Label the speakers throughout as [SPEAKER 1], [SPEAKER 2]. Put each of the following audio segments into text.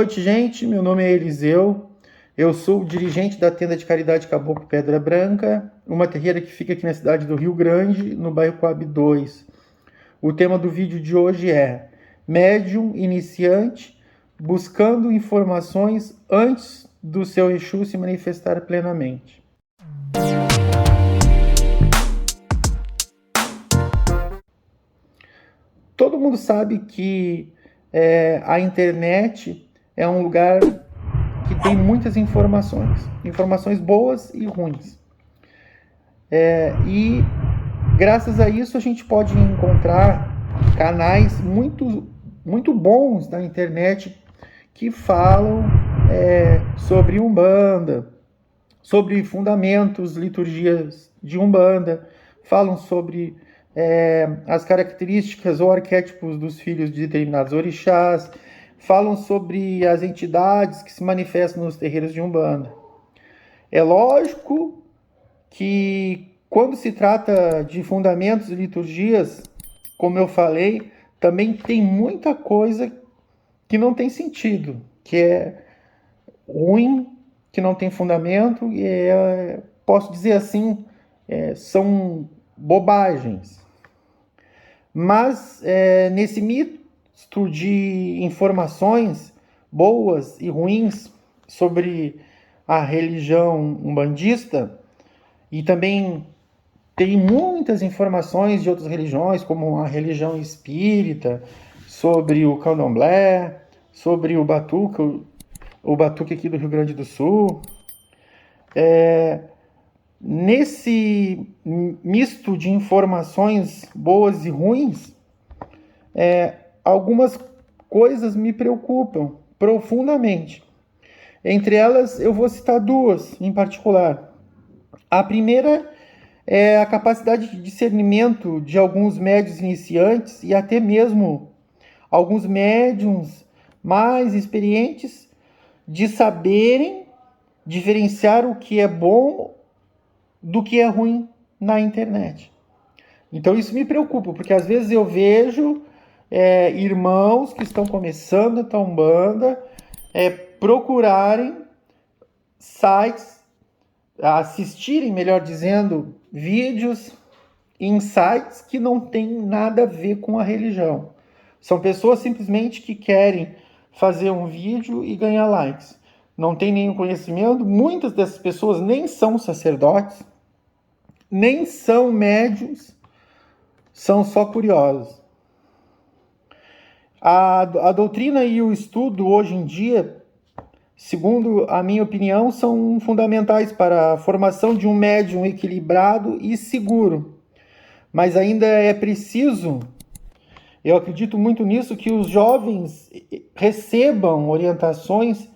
[SPEAKER 1] noite, gente. Meu nome é Eliseu. Eu sou o dirigente da tenda de caridade Caboclo Pedra Branca, uma terreira que fica aqui na cidade do Rio Grande, no bairro Coab 2. O tema do vídeo de hoje é médium iniciante buscando informações antes do seu Exu se manifestar plenamente. Todo mundo sabe que a internet é um lugar que tem muitas informações boas e ruins. E graças a isso a gente pode encontrar canais muito bons na internet que falam sobre Umbanda, sobre fundamentos, liturgias de Umbanda, falam sobre as características ou arquétipos dos filhos de determinados orixás, falam sobre as entidades que se manifestam nos terreiros de Umbanda. É lógico que quando se trata de fundamentos e liturgias, como eu falei, também tem muita coisa que não tem sentido, que é ruim, que não tem fundamento, e posso dizer assim, são bobagens. Mas nesse misto de informações boas e ruins sobre a religião umbandista, e também tem muitas informações de outras religiões, como a religião espírita, sobre o candomblé, sobre o batuque aqui do Rio Grande do Sul. Nesse misto de informações boas e ruins, algumas coisas me preocupam profundamente. Entre elas, eu vou citar duas em particular. A primeira é a capacidade de discernimento de alguns médiuns iniciantes e até mesmo alguns médiuns mais experientes de saberem diferenciar o que é bom do que é ruim na internet. Então isso me preocupa, porque às vezes eu vejo irmãos que estão começando a Umbanda procurarem sites, assistirem, melhor dizendo, vídeos em sites que não tem nada a ver com a religião. São pessoas simplesmente que querem fazer um vídeo e ganhar likes. Não tem nenhum conhecimento. Muitas dessas pessoas nem são sacerdotes, nem são médiuns, são só curiosos. A doutrina e o estudo hoje em dia, segundo a minha opinião, são fundamentais para a formação de um médium equilibrado e seguro. Mas ainda é preciso, eu acredito muito nisso, que os jovens recebam orientações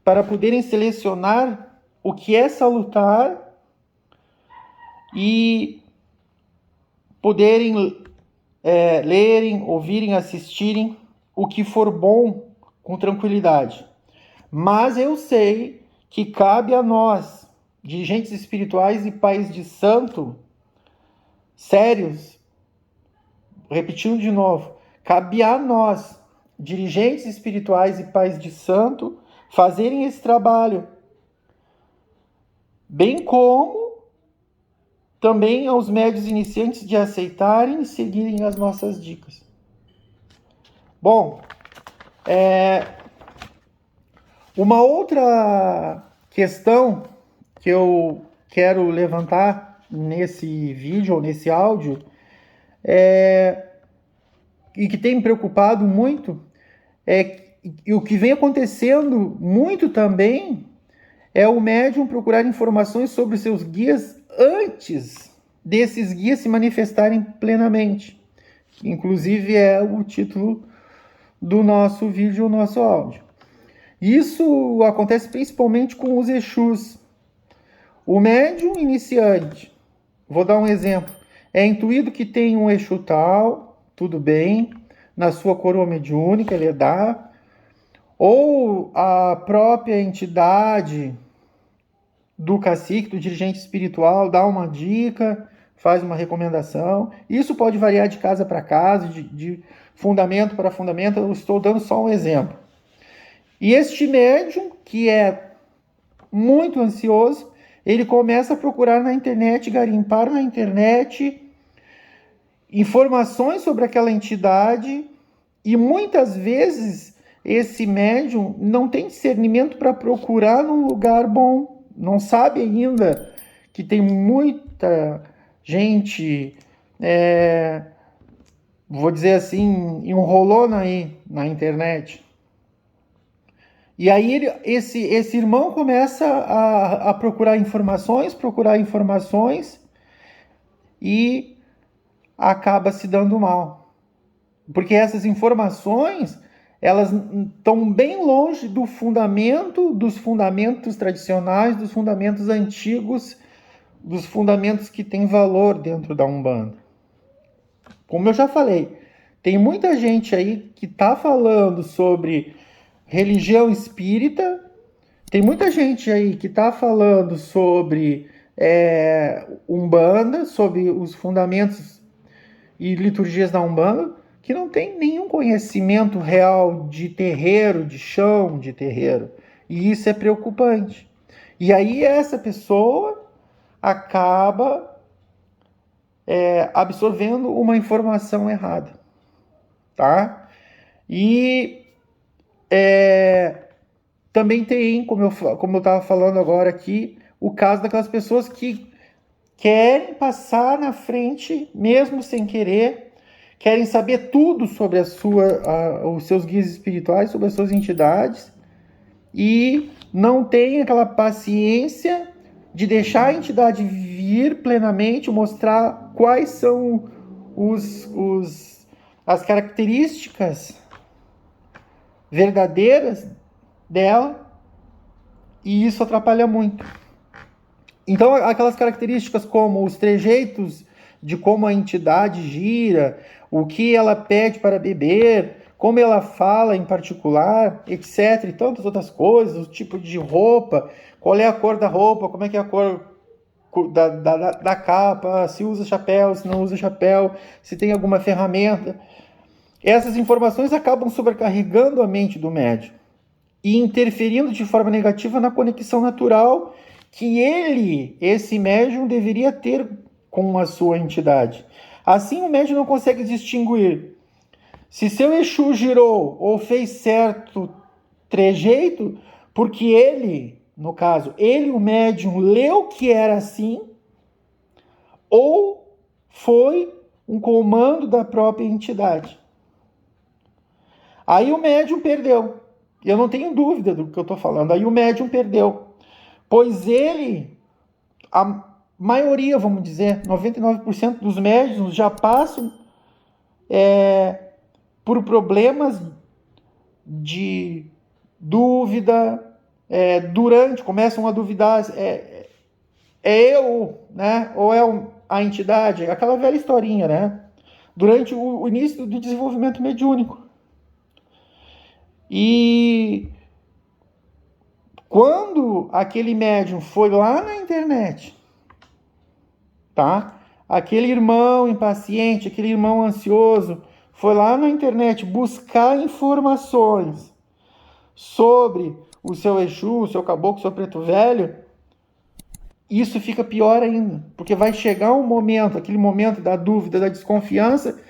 [SPEAKER 1] para poderem selecionar o que é salutar e poderem lerem, ouvirem, assistirem o que for bom com tranquilidade. Mas eu sei que cabe a nós, dirigentes espirituais e pais de santo, sérios, repetindo de novo, cabe a nós, dirigentes espirituais e pais de santo, fazerem esse trabalho, bem como também aos médios iniciantes de aceitarem e seguirem as nossas dicas. Bom, uma outra questão que eu quero levantar nesse vídeo ou nesse áudio e que tem me preocupado muito e o que vem acontecendo muito também é o médium procurar informações sobre seus guias antes desses guias se manifestarem plenamente. Inclusive é o título do nosso vídeo, o nosso áudio. Isso acontece principalmente com os Exus. O médium iniciante, vou dar um exemplo, é intuído que tem um Exu tal, tudo bem, na sua coroa mediúnica ele dá, ou a própria entidade do cacique, do dirigente espiritual, dá uma dica, faz uma recomendação. Isso pode variar de casa para casa, de fundamento para fundamento, eu estou dando só um exemplo. E este médium, que é muito ansioso, ele começa a procurar na internet, garimpar na internet informações sobre aquela entidade, e muitas vezes esse médium não tem discernimento para procurar num lugar bom, não sabe ainda que tem muita gente, vou dizer assim, enrolona aí na internet. E aí esse irmão começa a procurar informações e acaba se dando mal. Porque essas informações, elas estão bem longe do fundamento, dos fundamentos tradicionais, dos fundamentos antigos, dos fundamentos que têm valor dentro da Umbanda. Como eu já falei, tem muita gente aí que está falando sobre religião espírita, tem muita gente aí que está falando sobre Umbanda, sobre os fundamentos e liturgias da Umbanda, que não tem nenhum conhecimento real de terreiro, de chão de terreiro. E isso é preocupante. E aí essa pessoa acaba absorvendo uma informação errada, tá? E também tem, como eu estava falando agora aqui, o caso daquelas pessoas que querem passar na frente, mesmo sem querer, querem saber tudo sobre os seus guias espirituais, sobre as suas entidades, e não tem aquela paciência de deixar a entidade vir plenamente, mostrar quais são as características verdadeiras dela, e isso atrapalha muito. Então, aquelas características como os trejeitos de como a entidade gira, o que ela pede para beber, como ela fala em particular, etc. E tantas outras coisas, o tipo de roupa, qual é a cor da roupa, como é que é a cor da capa, se usa chapéu, se não usa chapéu, se tem alguma ferramenta. Essas informações acabam sobrecarregando a mente do médium e interferindo de forma negativa na conexão natural que esse médium, deveria ter com a sua entidade. Assim, o médium não consegue distinguir se seu Exu girou ou fez certo trejeito, porque ele, no caso, o médium, leu que era assim, ou foi um comando da própria entidade. Aí o médium perdeu. Eu não tenho dúvida do que eu estou falando. Aí o médium perdeu. Pois a maioria, vamos dizer, 99% dos médiums já passam por problemas de dúvida, começam a duvidar, eu, né? Ou é a entidade? Aquela velha historinha, né? Durante o início do desenvolvimento mediúnico. E quando aquele médium foi lá na internet, tá? Aquele irmão impaciente, aquele irmão ansioso, foi lá na internet buscar informações sobre o seu Exu, o seu caboclo, o seu preto velho, isso fica pior ainda, porque vai chegar um momento, aquele momento da dúvida, da desconfiança,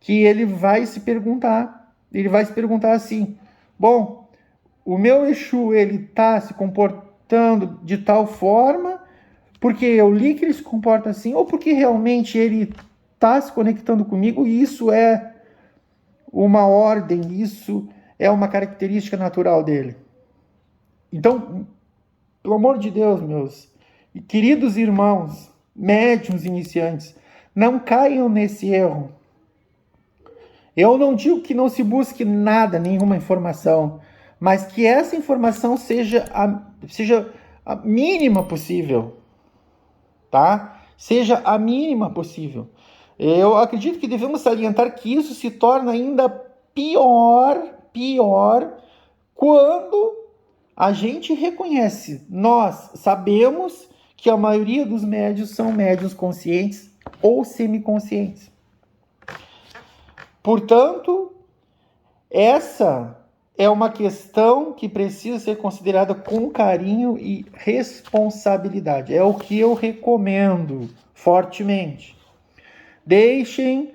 [SPEAKER 1] que ele vai se perguntar assim, bom, o meu Exu, ele está se comportando de tal forma porque eu li que ele se comporta assim, ou porque realmente ele está se conectando comigo e isso é uma ordem, isso é uma característica natural dele. Então, pelo amor de Deus, meus queridos irmãos, médiuns iniciantes, não caiam nesse erro. Eu não digo que não se busque nada, nenhuma informação, mas que essa informação seja a mínima possível, tá? Seja a mínima possível. Eu acredito que devemos salientar que isso se torna ainda pior quando a gente reconhece. Nós sabemos que a maioria dos médios são médios conscientes ou semiconscientes. Portanto, essa é uma questão que precisa ser considerada com carinho e responsabilidade. É o que eu recomendo fortemente. Deixem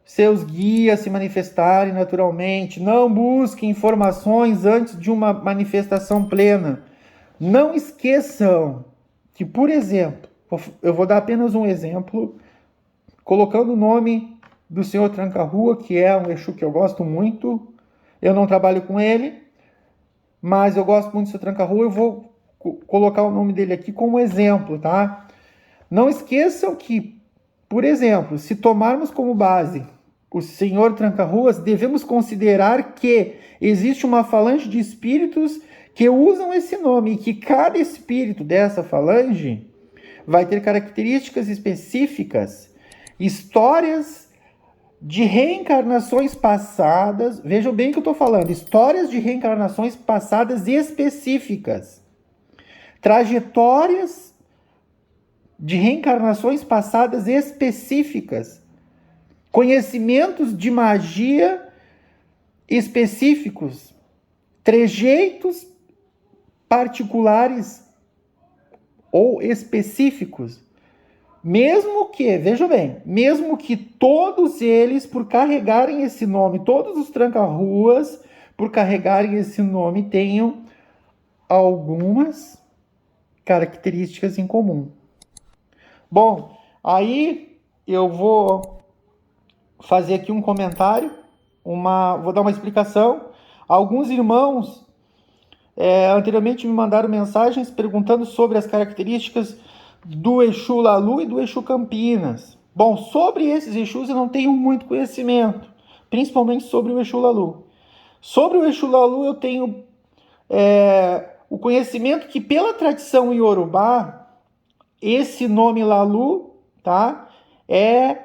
[SPEAKER 1] seus guias se manifestarem naturalmente. Não busquem informações antes de uma manifestação plena. Não esqueçam que, por exemplo, eu vou dar apenas um exemplo, colocando o nome do Senhor Tranca-Rua, que é um Exu que eu gosto muito. Eu não trabalho com ele, mas eu gosto muito do Senhor Tranca-Rua. Eu vou colocar o nome dele aqui como exemplo, tá? Não esqueçam que, por exemplo, se tomarmos como base o Senhor Tranca-Ruas, devemos considerar que existe uma falange de espíritos que usam esse nome e que cada espírito dessa falange vai ter características específicas, histórias de reencarnações passadas. Vejam bem o que eu estou falando, histórias de reencarnações passadas específicas, trajetórias de reencarnações passadas específicas, conhecimentos de magia específicos, trejeitos particulares ou específicos, mesmo que, vejam bem, mesmo que todos eles, por carregarem esse nome, todos os tranca-ruas, por carregarem esse nome, tenham algumas características em comum. Bom, aí eu vou fazer aqui um comentário, vou dar uma explicação. Alguns irmãos anteriormente me mandaram mensagens perguntando sobre as características do Exu Lalu e do Exu Campinas. Bom, sobre esses Exus eu não tenho muito conhecimento, principalmente sobre o Exu Lalu. Sobre o Exu Lalu eu tenho o conhecimento que, pela tradição iorubá, esse nome Lalu, tá, é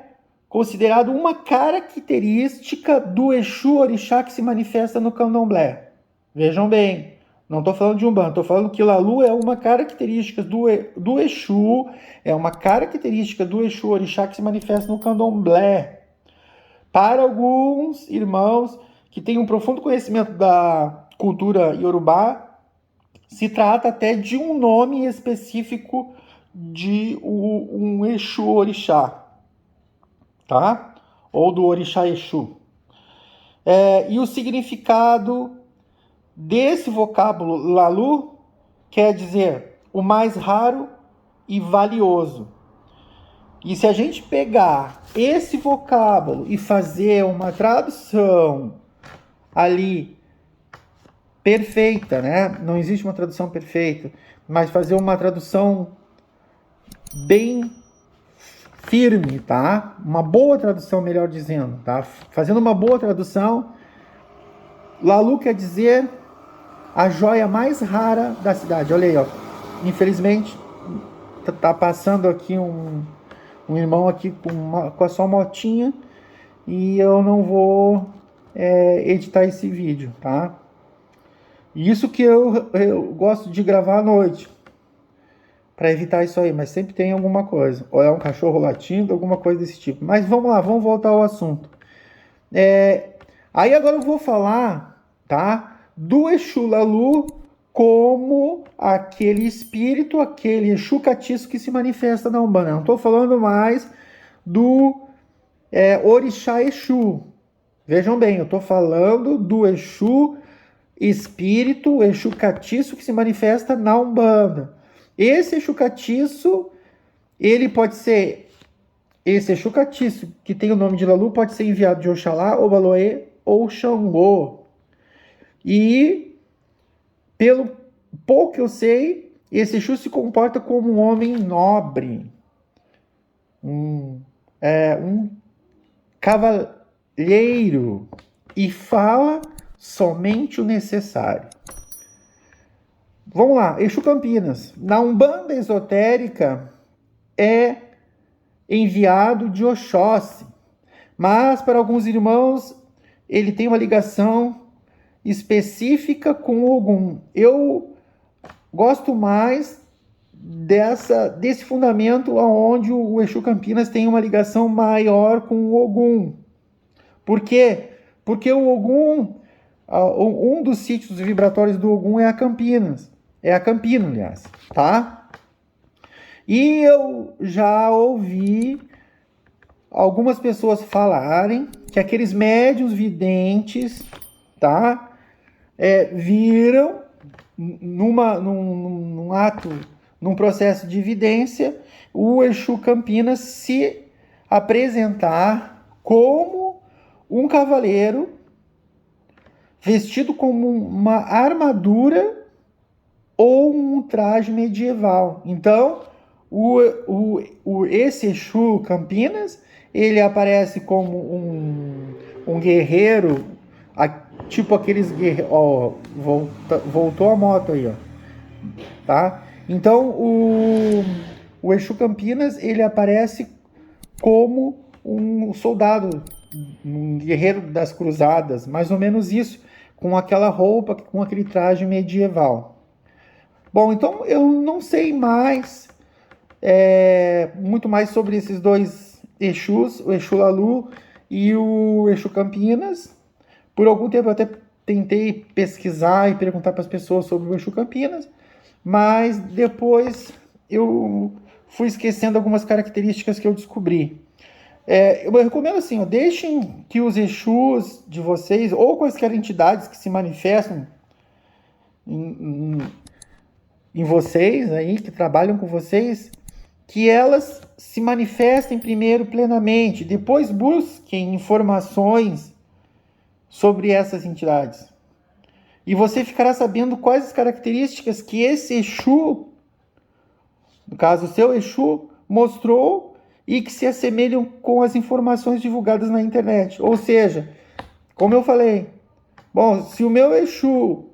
[SPEAKER 1] considerado uma característica do Exu Orixá que se manifesta no Candomblé. Vejam bem, não estou falando de Umbanda, estou falando que Lalu é uma característica do Exu, é uma característica do Exu Orixá que se manifesta no Candomblé. Para alguns irmãos que têm um profundo conhecimento da cultura iorubá, se trata até de um nome específico de um Exu Orixá, tá? Ou do Orixá Exu. E o significado desse vocábulo Lalu quer dizer o mais raro e valioso. E se a gente pegar esse vocábulo e fazer uma tradução ali perfeita, né? Não existe uma tradução perfeita, mas fazer uma tradução bem firme, tá? Uma boa tradução, melhor dizendo, tá? Fazendo uma boa tradução, Lalu quer dizer a joia mais rara da cidade. Olha aí, ó. Infelizmente, tá passando aqui um irmão aqui com a sua motinha e eu não vou editar esse vídeo, tá? Isso que eu gosto de gravar à noite, para evitar isso aí, mas sempre tem alguma coisa. Ou é um cachorro latindo, alguma coisa desse tipo. Mas vamos lá, vamos voltar ao assunto. Aí agora eu vou falar, tá, do Exu Lalu como aquele espírito, aquele Exu catiço que se manifesta na Umbanda. Não estou falando mais do Orixá Exu. Vejam bem, eu estou falando do Exu espírito, Exu catiço que se manifesta na Umbanda. Esse Exu catiço, ele pode ser, esse Exu catiço que tem o nome de Lalu pode ser enviado de Oxalá, Obaloê ou Xangô. E, pelo pouco que eu sei, esse Exu se comporta como um homem nobre, um cavalheiro, e fala somente o necessário. Vamos lá, Exu Campinas. Na Umbanda esotérica é enviado de Oxóssi, mas para alguns irmãos ele tem uma ligação específica com o Ogum. Eu gosto mais desse fundamento onde o Exu Campinas tem uma ligação maior com o Ogum. Por quê? Porque o Ogum Um dos sítios vibratórios do Ogum é a Campinas. É a Campina, aliás, tá? E eu já ouvi algumas pessoas falarem que aqueles médiuns videntes, tá? Viram num ato, num processo de evidência, o Exu Campinas se apresentar como um cavaleiro vestido como uma armadura ou um traje medieval. Então, esse Exu Campinas, ele aparece como um guerreiro, tipo aqueles guerreiros. Ó, voltou a moto aí, ó. Tá? Então, o Exu Campinas, ele aparece como um soldado, um guerreiro das cruzadas, mais ou menos isso, com aquela roupa, com aquele traje medieval. Bom, então eu não sei mais, muito mais sobre esses dois Exus, o Exu Lalu e o Exu Campinas. Por algum tempo eu até tentei pesquisar e perguntar para as pessoas sobre o Exu Campinas, mas depois eu fui esquecendo algumas características que eu descobri. Eu recomendo assim, deixem que os Exus de vocês, ou quaisquer entidades que se manifestam em vocês, aí, que trabalham com vocês, que elas se manifestem primeiro plenamente, depois busquem informações sobre essas entidades. E você ficará sabendo quais as características que esse Exu, no caso o seu Exu, mostrou e que se assemelham com as informações divulgadas na internet. Ou seja, como eu falei, bom, se o meu Exu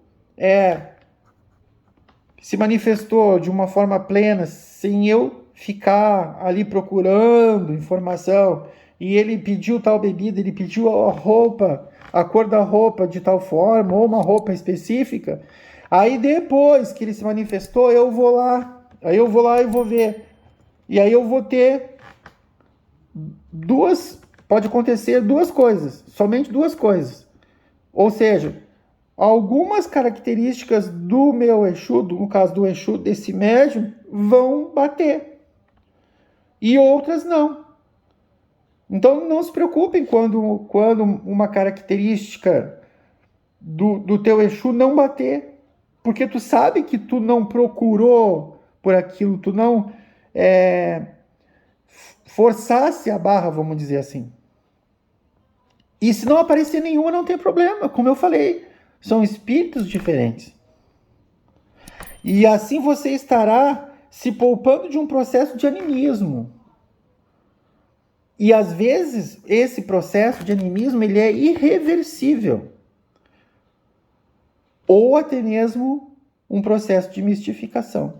[SPEAKER 1] se manifestou de uma forma plena, sem eu ficar ali procurando informação, e ele pediu tal bebida, ele pediu a roupa, a cor da roupa de tal forma, ou uma roupa específica, aí depois que ele se manifestou, eu vou lá e vou ver. E aí eu vou ter pode acontecer duas coisas, somente duas coisas. Ou seja, algumas características do meu Exu, no caso do Exu desse médium, vão bater. E outras não. Então não se preocupem quando uma característica do teu Exu não bater. Porque tu sabe que tu não procurou por aquilo, tu não forçasse a barra, vamos dizer assim. E se não aparecer nenhuma, não tem problema. Como eu falei, são espíritos diferentes. E assim você estará se poupando de um processo de animismo. E às vezes esse processo de animismo ele é irreversível. Ou até mesmo um processo de mistificação.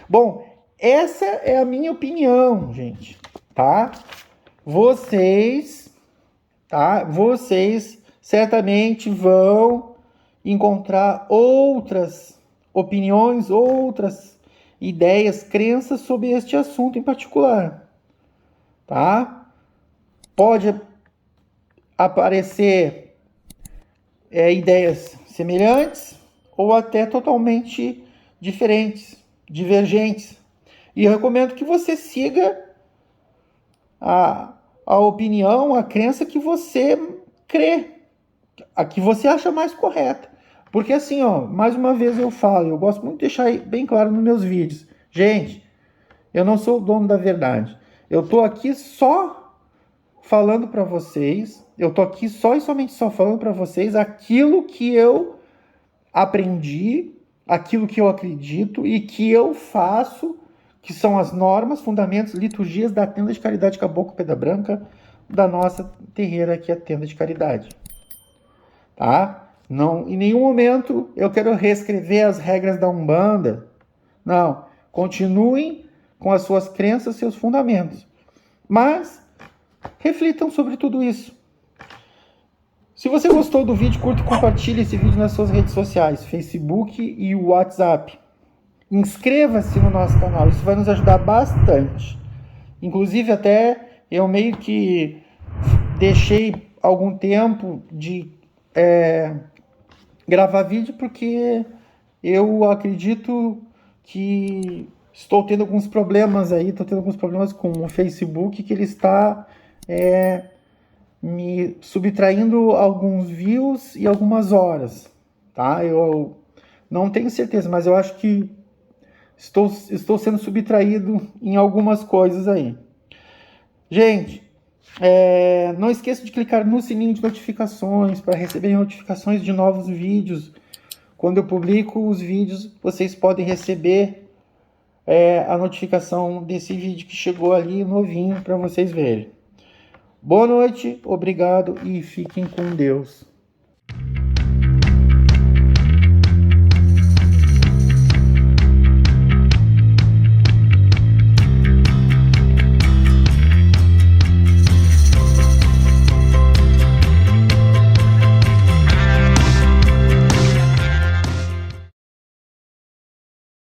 [SPEAKER 1] Bom, essa é a minha opinião, gente, tá? Vocês certamente vão encontrar outras opiniões, outras ideias, crenças sobre este assunto em particular, tá? Pode aparecer ideias semelhantes ou até totalmente diferentes, divergentes. E eu recomendo que você siga a opinião, a crença que você crê, a que você acha mais correta. Porque assim, mais uma vez eu falo, eu gosto muito de deixar bem claro nos meus vídeos. Gente, eu não sou o dono da verdade. Eu estou aqui só falando para vocês, eu estou aqui só e somente falando para vocês aquilo que eu aprendi, aquilo que eu acredito e que eu faço, que são as normas, fundamentos, liturgias da Tenda de Caridade Caboclo Pedra Branca, da nossa terreira aqui, a Tenda de Caridade. Tá? Não, em nenhum momento eu quero reescrever as regras da Umbanda. Não. Continuem com as suas crenças, seus fundamentos. Mas reflitam sobre tudo isso. Se você gostou do vídeo, curta e compartilhe esse vídeo nas suas redes sociais, Facebook e WhatsApp. Inscreva-se no nosso canal, isso vai nos ajudar bastante. Inclusive até eu meio que deixei algum tempo de gravar vídeo porque eu acredito que estou tendo alguns problemas aí, estou tendo alguns problemas com o Facebook, que ele está me subtraindo alguns views e algumas horas, tá? Eu não tenho certeza, mas eu acho que estou sendo subtraído em algumas coisas aí. Gente, não esqueça de clicar no sininho de notificações para receber notificações de novos vídeos. Quando eu publico os vídeos, vocês podem receber a notificação desse vídeo que chegou ali novinho para vocês verem. Boa noite, obrigado e fiquem com Deus.